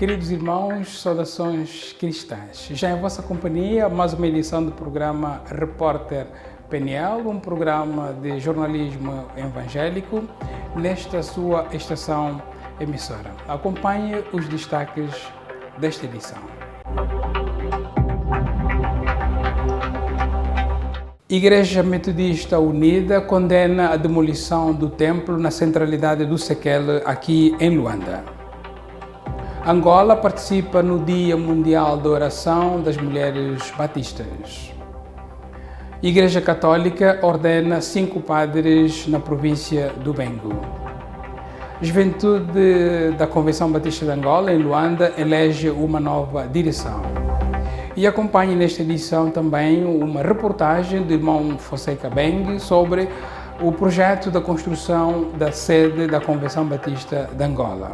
Queridos irmãos, saudações cristãs. Já em vossa companhia, mais uma edição do programa Repórter PNL, um programa de jornalismo evangélico, nesta sua estação emissora. Acompanhe os destaques desta edição. Igreja Metodista Unida condena a demolição do templo na centralidade do Sekele, aqui em Luanda. Angola participa no Dia Mundial da Oração das Mulheres Batistas. Igreja Católica ordena 5 padres na província do Bengo. Juventude da Convenção Batista de Angola, em Luanda, elege uma nova direção. E acompanhe nesta edição também uma reportagem do irmão Fonseca Beng sobre o projeto da construção da sede da Convenção Batista de Angola.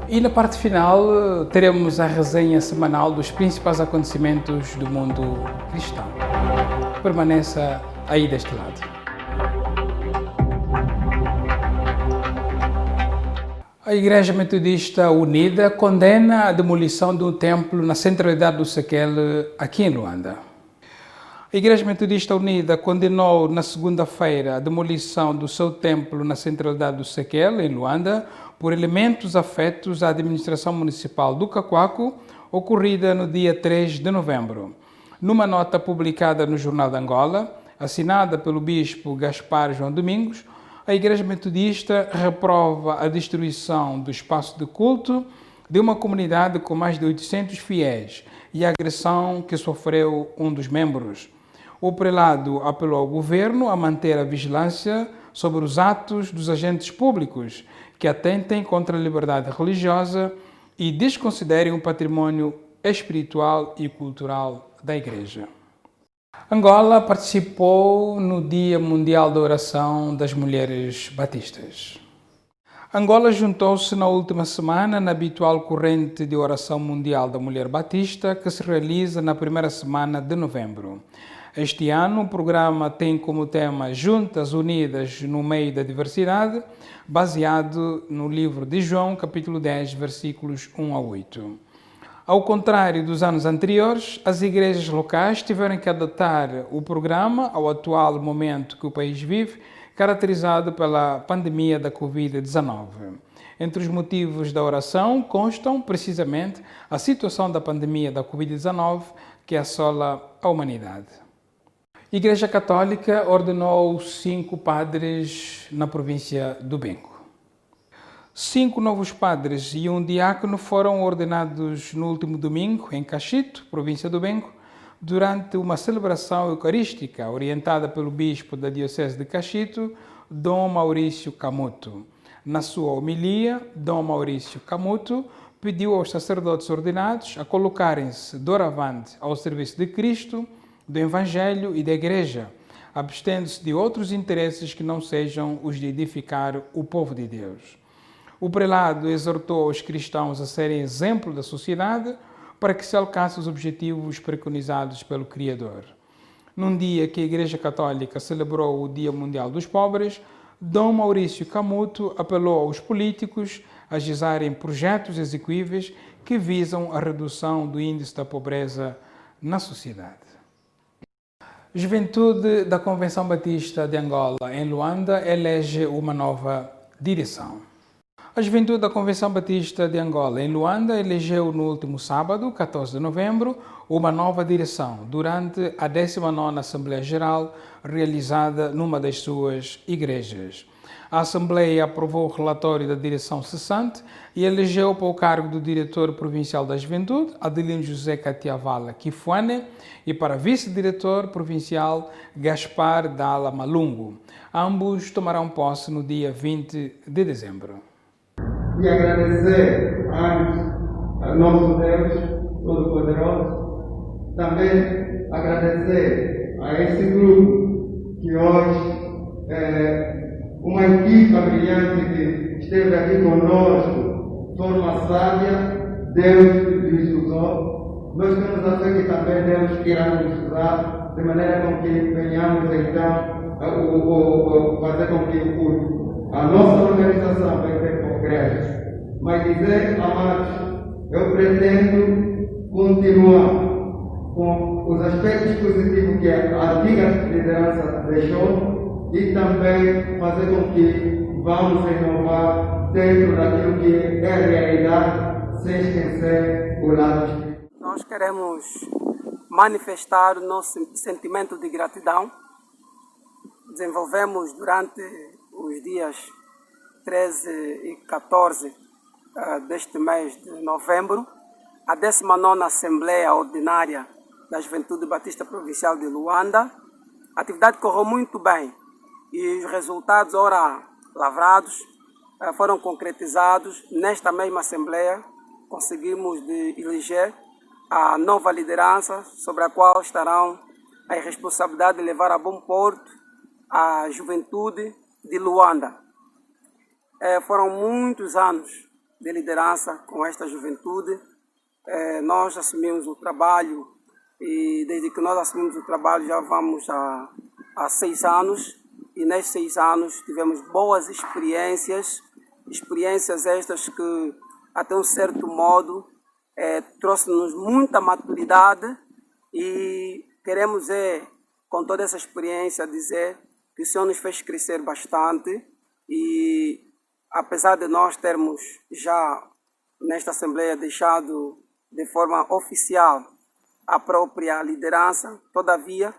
E na parte final teremos a resenha semanal dos principais acontecimentos do mundo cristão. Permaneça aí deste lado. A Igreja Metodista Unida condena a demolição do templo na centralidade do Sekele, aqui em Luanda. A Igreja Metodista Unida condenou na segunda-feira a demolição do seu templo na centralidade do Sekele, em Luanda, por elementos afetos à administração municipal do Cacoaco, ocorrida no dia 3 de novembro. Numa nota publicada no Jornal de Angola, assinada pelo bispo Gaspar João Domingos, a Igreja Metodista reprova a destruição do espaço de culto de uma comunidade com mais de 800 fiéis e a agressão que sofreu um dos membros. O prelado apelou ao governo a manter a vigilância sobre os atos dos agentes públicos que atentem contra a liberdade religiosa e desconsiderem o patrimônio espiritual e cultural da Igreja. Angola participou no Dia Mundial da Oração das Mulheres Batistas. Angola juntou-se na última semana na habitual corrente de oração mundial da mulher batista, que se realiza na primeira semana de novembro. Este ano, o programa tem como tema Juntas Unidas no Meio da Diversidade, baseado no livro de João, capítulo 10, versículos 1 a 8. Ao contrário dos anos anteriores, as igrejas locais tiveram que adaptar o programa ao atual momento que o país vive, caracterizado pela pandemia da Covid-19. Entre os motivos da oração constam, precisamente, a situação da pandemia da Covid-19 que assola a humanidade. A Igreja Católica ordenou 5 padres na província do Bengo. 5 novos padres e um diácono foram ordenados no último domingo em Cachito, província do Bengo, durante uma celebração eucarística orientada pelo bispo da Diocese de Cachito, Dom Maurício Camuto. Na sua homilia, Dom Maurício Camuto pediu aos sacerdotes ordenados a colocarem-se doravante ao serviço de Cristo, do Evangelho e da Igreja, abstendo-se de outros interesses que não sejam os de edificar o povo de Deus. O prelado exortou os cristãos a serem exemplo da sociedade para que se alcance os objetivos preconizados pelo Criador. Num dia que a Igreja Católica celebrou o Dia Mundial dos Pobres, Dom Maurício Camuto apelou aos políticos a agizarem projetos execuíveis que visam a redução do índice da pobreza na sociedade. Juventude da Convenção Batista de Angola, em Luanda, elege uma nova direção. A Juventude da Convenção Batista de Angola, em Luanda, elegeu no último sábado, 14 de novembro, uma nova direção durante a 19ª Assembleia Geral, realizada numa das suas igrejas. A Assembleia aprovou o relatório da direção cessante e elegeu para o cargo do diretor provincial da Juventude, Adelino José Catiavala Kifuane, e para vice-diretor provincial, Gaspar Dalla Malungo. Ambos tomarão posse no dia 20 de dezembro. E agradecer antes ao nosso Deus Todo-Poderoso, também agradecer a esse grupo que hoje uma equipa brilhante que esteve aqui conosco, forma sábia, Deus lhes usou. Nós temos a fé que também Deus irá nos usar, de maneira com que venhamos então fazer com que a nossa organização vai ter progresso. Mas dizer, amados, eu pretendo continuar com os aspectos positivos que a antiga liderança deixou e também fazer com que vamos inovar dentro daquilo que é a realidade, sem esquecer o lado espiritual. Nós queremos manifestar o nosso sentimento de gratidão. Desenvolvemos durante os dias 13 e 14 deste mês de novembro a 19ª Assembleia Ordinária da Juventude Batista Provincial de Luanda. A atividade correu muito bem e os resultados, ora lavrados, foram concretizados. Nesta mesma Assembleia conseguimos eleger a nova liderança, sobre a qual estarão a responsabilidade de levar a bom porto a juventude de Luanda. Foram muitos anos de liderança com esta juventude. Nós assumimos o trabalho e desde que nós assumimos o trabalho já vamos há 6 anos, e nesses 6 anos tivemos boas experiências estas que até um certo modo trouxe-nos muita maturidade, e queremos com toda essa experiência dizer que o Senhor nos fez crescer bastante. E apesar de nós termos já nesta Assembleia deixado de forma oficial a própria liderança, todavia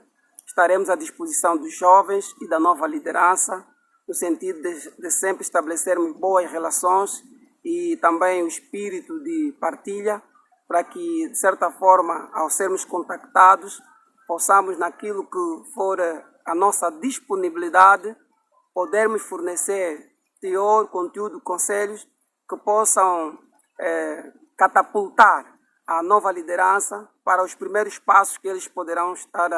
estaremos à disposição dos jovens e da nova liderança, no sentido de sempre estabelecermos boas relações e também o espírito de partilha, para que, de certa forma, ao sermos contactados, possamos, naquilo que for a nossa disponibilidade, podermos fornecer teor, conteúdo, conselhos que possam catapultar a nova liderança para os primeiros passos que eles poderão estar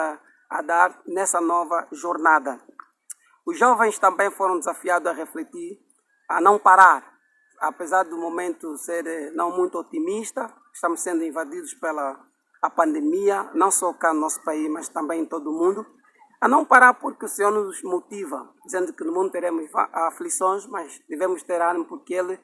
a dar nessa nova jornada. Os jovens também foram desafiados a refletir, a não parar, apesar do momento ser não muito otimista. Estamos sendo invadidos pela pandemia, não só cá no nosso país, mas também em todo o mundo. A não parar porque o Senhor nos motiva, dizendo que no mundo teremos aflições, mas devemos ter ânimo porque Ele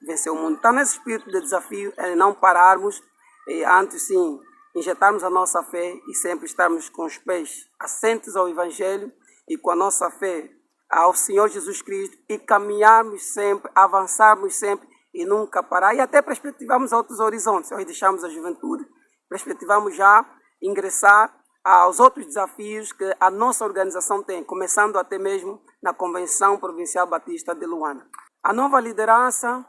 venceu o mundo. Então, nesse espírito de desafio, é não pararmos e antes sim injetarmos a nossa fé e sempre estarmos com os pés assentes ao Evangelho e com a nossa fé ao Senhor Jesus Cristo, e caminharmos sempre, avançarmos sempre e nunca parar, e até perspectivamos outros horizontes. Nós deixamos a juventude, perspectivamos já ingressar aos outros desafios que a nossa organização tem, começando até mesmo na Convenção Provincial Batista de Luanda. A nova liderança,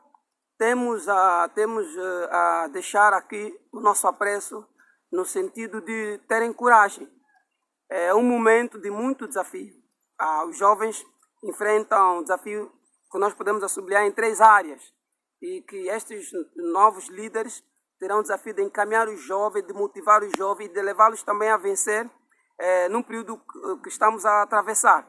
temos a deixar aqui o nosso apreço no sentido de terem coragem. É um momento de muito desafio. Os jovens enfrentam um desafio que nós podemos sublinhar em 3 áreas, e que estes novos líderes terão o desafio de encaminhar os jovens, de motivar os jovens e de levá-los também a vencer num período que estamos a atravessar,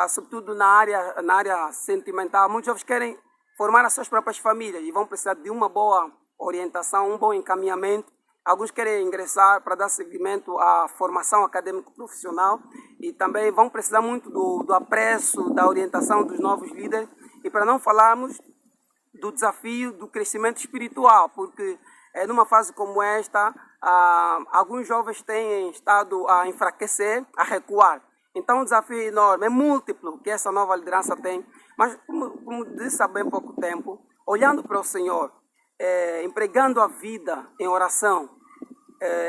sobretudo na área sentimental. Muitos jovens querem formar as suas próprias famílias e vão precisar de uma boa orientação, um bom encaminhamento. Alguns querem ingressar para dar seguimento à formação acadêmico-profissional e também vão precisar muito do apreço, da orientação dos novos líderes, e para não falarmos do desafio do crescimento espiritual, porque numa fase como esta, alguns jovens têm estado a enfraquecer, a recuar. Então o desafio é enorme, é múltiplo que essa nova liderança tem, mas como disse há bem pouco tempo, olhando para o Senhor, empregando a vida em oração,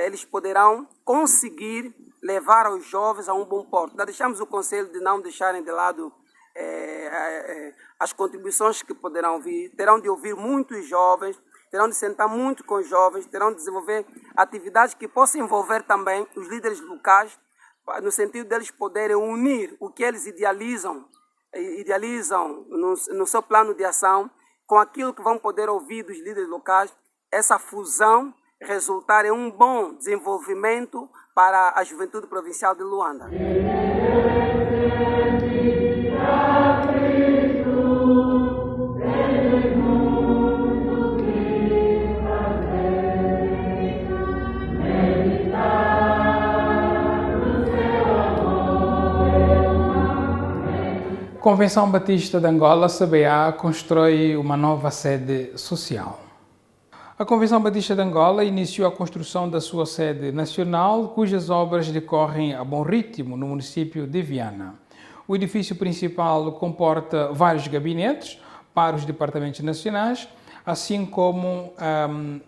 eles poderão conseguir levar os jovens a um bom porto. Nós deixamos o conselho de não deixarem de lado as contribuições que poderão vir, terão de ouvir muitos jovens, terão de sentar muito com os jovens, terão de desenvolver atividades que possam envolver também os líderes locais, no sentido deles poderem unir o que eles idealizam no seu plano de ação, com aquilo que vão poder ouvir dos líderes locais, essa fusão resultar em um bom desenvolvimento para a juventude provincial de Luanda. Convenção Batista de Angola, CBA, constrói uma nova sede social. A Convenção Batista de Angola iniciou a construção da sua sede nacional, cujas obras decorrem a bom ritmo no município de Viana. O edifício principal comporta vários gabinetes para os departamentos nacionais, assim como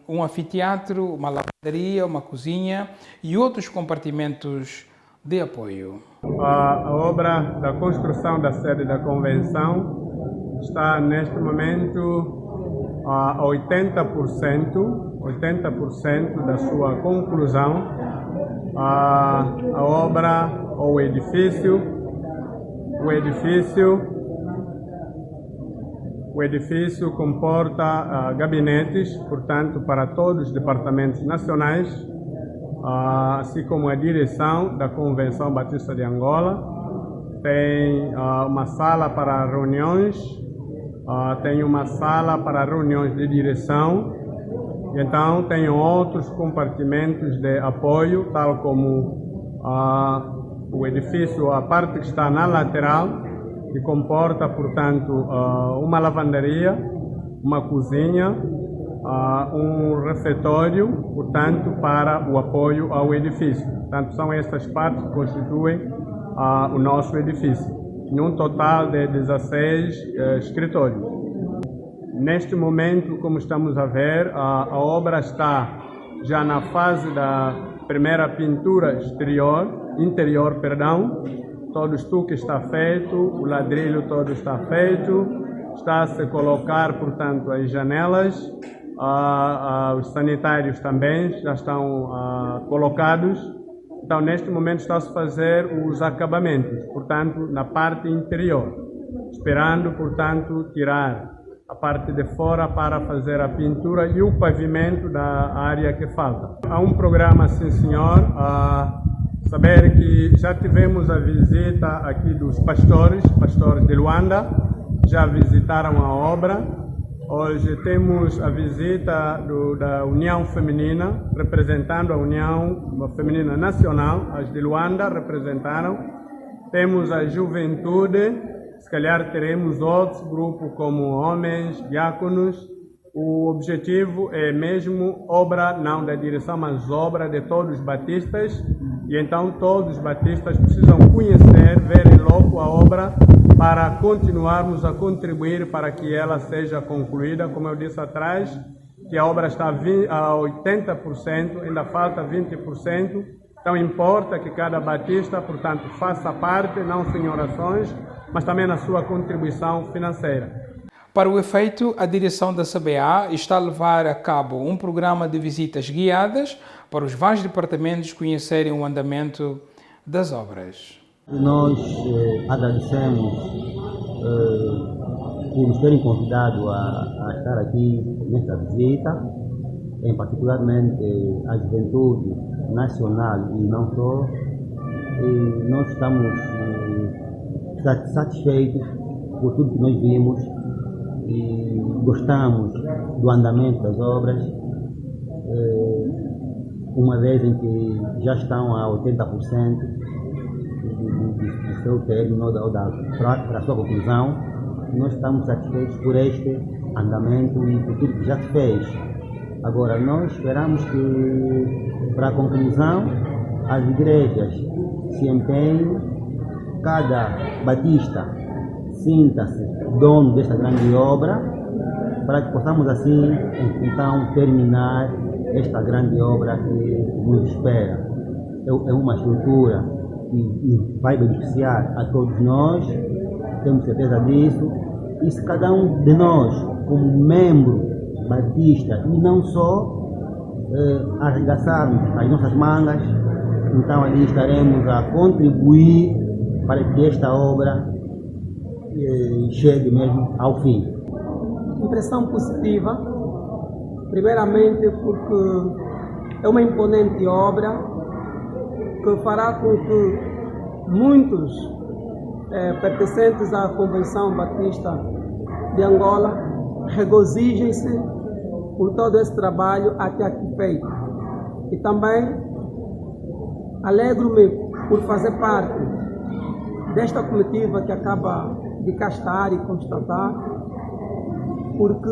um anfiteatro, uma lavanderia, uma cozinha e outros compartimentos de apoio. A obra da construção da sede da Convenção está neste momento a 80% da sua conclusão. A obra ou o edifício comporta gabinetes, portanto, para todos os departamentos nacionais, assim como a direção da Convenção Batista de Angola. Tem uma sala para reuniões, tem uma sala para reuniões de direção, e então tem outros compartimentos de apoio, tal como o edifício, a parte que está na lateral, que comporta, portanto, uma lavanderia, uma cozinha, um refeitório, portanto, para o apoio ao edifício. Portanto, são estas partes que constituem o nosso edifício, num total de 16 escritórios. Neste momento, como estamos a ver, a obra está já na fase da primeira pintura interior, todo o estuque está feito, o ladrilho todo está feito, está a se colocar, portanto, as janelas, os sanitários também já estão colocados. Então, neste momento, está-se a fazer os acabamentos, portanto, na parte interior, esperando, portanto, tirar a parte de fora para fazer a pintura e o pavimento da área que falta. Há um programa, sim senhor, saber que já tivemos a visita aqui dos pastores de Luanda, já visitaram a obra. Hoje temos a visita da União Feminina, representando a União Feminina Nacional, as de Luanda representaram. Temos a Juventude, se calhar teremos outros grupos como homens, diáconos. O objetivo é mesmo obra, não da direção, mas obra de todos os batistas. E então todos os batistas precisam conhecer, ver em loco a obra para continuarmos a contribuir para que ela seja concluída. Como eu disse atrás, que a obra está a 80%, ainda falta 20%. Então importa que cada batista, portanto, faça parte, não só em orações, mas também na sua contribuição financeira. Para o efeito, a direção da CBA está a levar a cabo um programa de visitas guiadas para os vários departamentos conhecerem o andamento das obras. Nós agradecemos por nos terem convidado a estar aqui nesta visita, em particularmente a juventude nacional e não só. E nós estamos satisfeitos por tudo que nós vimos e gostamos do andamento das obras, uma vez em que já estão a 80% do seu término, para a sua conclusão. Nós estamos satisfeitos por este andamento e por tudo que já se fez. Agora, nós esperamos que, para a conclusão, as igrejas se empenhem, cada batista sinta-se dono desta grande obra, para que possamos assim, então, terminar esta grande obra que nos espera. É uma estrutura que vai beneficiar a todos nós, temos certeza disso, e se cada um de nós, como membro batista, e não só, arregaçarmos as nossas mangas, então ali estaremos a contribuir para que esta obra chegue mesmo ao fim. Impressão positiva, primeiramente porque é uma imponente obra que fará com que muitos pertencentes à Convenção Batista de Angola regozijem-se por todo esse trabalho até aqui feito. E também alegro-me por fazer parte desta comitiva que acaba de cá estar e constatar, porque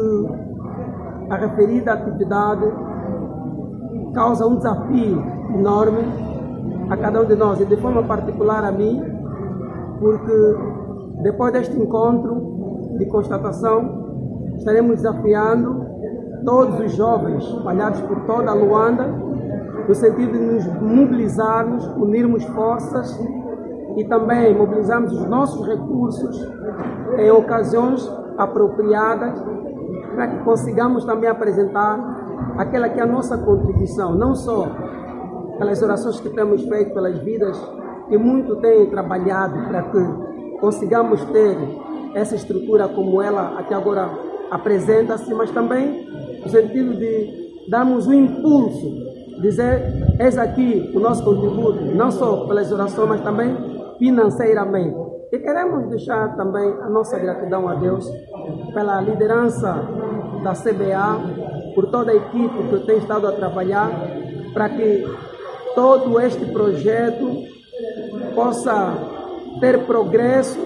a referida atividade causa um desafio enorme a cada um de nós e de forma particular a mim, porque depois deste encontro de constatação estaremos desafiando todos os jovens espalhados por toda a Luanda no sentido de nos mobilizarmos, unirmos forças e também mobilizarmos os nossos recursos em ocasiões apropriadas para que consigamos também apresentar aquela que é a nossa contribuição, não só pelas orações que temos feito, pelas vidas que muito têm trabalhado para que consigamos ter essa estrutura como ela até agora apresenta-se, mas também no sentido de darmos um impulso, dizer, eis aqui o nosso contributo, não só pelas orações, mas também financeiramente. E queremos deixar também a nossa gratidão a Deus pela liderança da CBA, por toda a equipe que tem estado a trabalhar para que todo este projeto possa ter progresso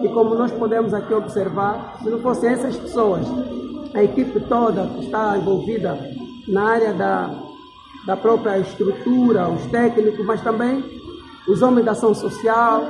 e como nós podemos aqui observar, se não fossem essas pessoas, a equipe toda que está envolvida na área da própria estrutura, os técnicos, mas também os homens da ação social,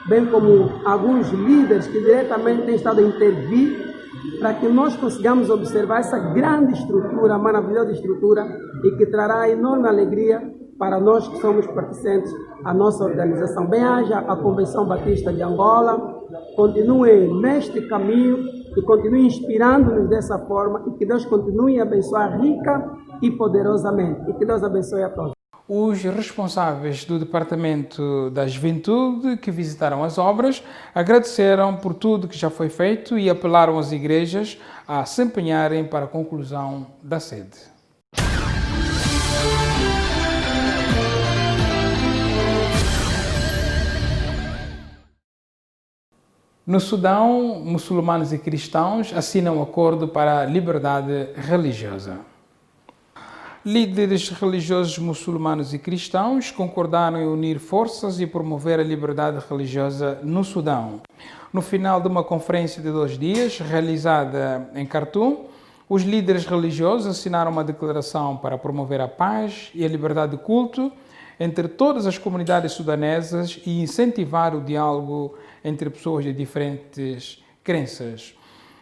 bem como alguns líderes que diretamente têm estado a intervir para que nós consigamos observar essa grande estrutura, maravilhosa estrutura e que trará enorme alegria para nós que somos pertencentes à nossa organização. Bem-haja a Convenção Batista de Angola, continue neste caminho e continue inspirando-nos dessa forma e que Deus continue a abençoar rica e poderosamente e que Deus abençoe a todos. Os responsáveis do Departamento da Juventude que visitaram as obras agradeceram por tudo que já foi feito e apelaram às igrejas a se empenharem para a conclusão da sede. No Sudão, muçulmanos e cristãos assinam um acordo para a liberdade religiosa. Líderes religiosos muçulmanos e cristãos concordaram em unir forças e promover a liberdade religiosa no Sudão. No final de uma conferência de 2 dias, realizada em Khartoum, os líderes religiosos assinaram uma declaração para promover a paz e a liberdade de culto entre todas as comunidades sudanesas e incentivar o diálogo entre pessoas de diferentes crenças.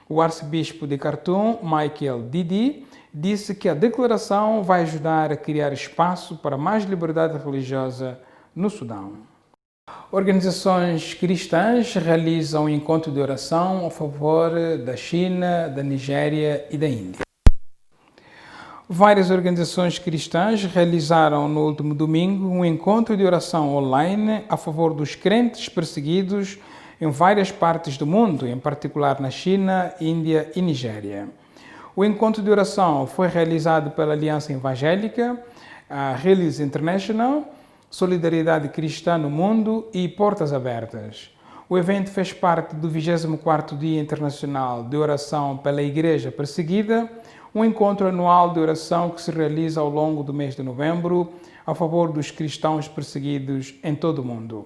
O arcebispo de Khartoum, Michael Didi, disse que a declaração vai ajudar a criar espaço para mais liberdade religiosa no Sudão. Organizações cristãs realizam um encontro de oração a favor da China, da Nigéria e da Índia. Várias organizações cristãs realizaram no último domingo um encontro de oração online a favor dos crentes perseguidos em várias partes do mundo, em particular na China, Índia e Nigéria. O encontro de oração foi realizado pela Aliança Evangélica, a Release International, Solidariedade Cristã no Mundo e Portas Abertas. O evento fez parte do 24º Dia Internacional de Oração pela Igreja Perseguida, um encontro anual de oração que se realiza ao longo do mês de novembro a favor dos cristãos perseguidos em todo o mundo.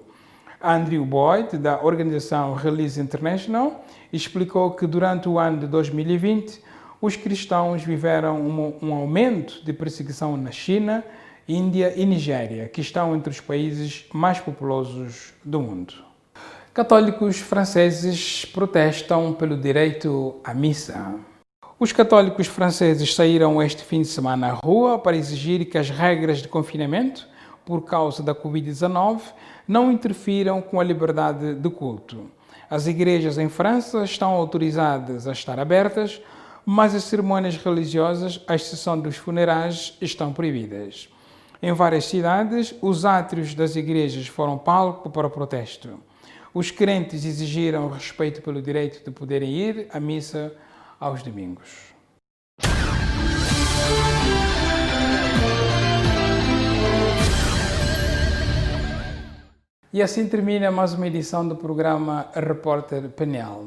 Andrew Boyd, da organização Release International, explicou que durante o ano de 2020, os cristãos viveram um aumento de perseguição na China, Índia e Nigéria, que estão entre os países mais populosos do mundo. Católicos franceses protestam pelo direito à missa. Os católicos franceses saíram este fim de semana à rua para exigir que as regras de confinamento, por causa da Covid-19, não interfiram com a liberdade de culto. As igrejas em França estão autorizadas a estar abertas, mas as cerimônias religiosas, à exceção dos funerais, estão proibidas. Em várias cidades, os átrios das igrejas foram palco para o protesto. Os crentes exigiram respeito pelo direito de poderem ir à missa aos domingos. E assim termina mais uma edição do programa Repórter Peniel.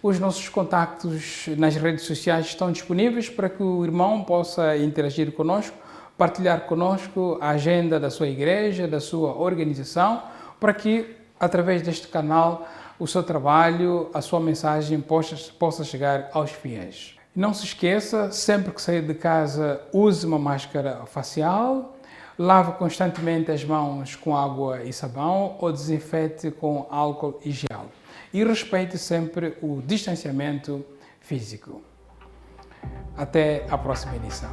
Os nossos contactos nas redes sociais estão disponíveis para que o irmão possa interagir conosco, partilhar conosco a agenda da sua igreja, da sua organização, para que, através deste canal, o seu trabalho, a sua mensagem possa chegar aos fiéis. Não se esqueça, sempre que sair de casa, use uma máscara facial, lave constantemente as mãos com água e sabão ou desinfete com álcool e gel. E respeite sempre o distanciamento físico. Até a próxima edição.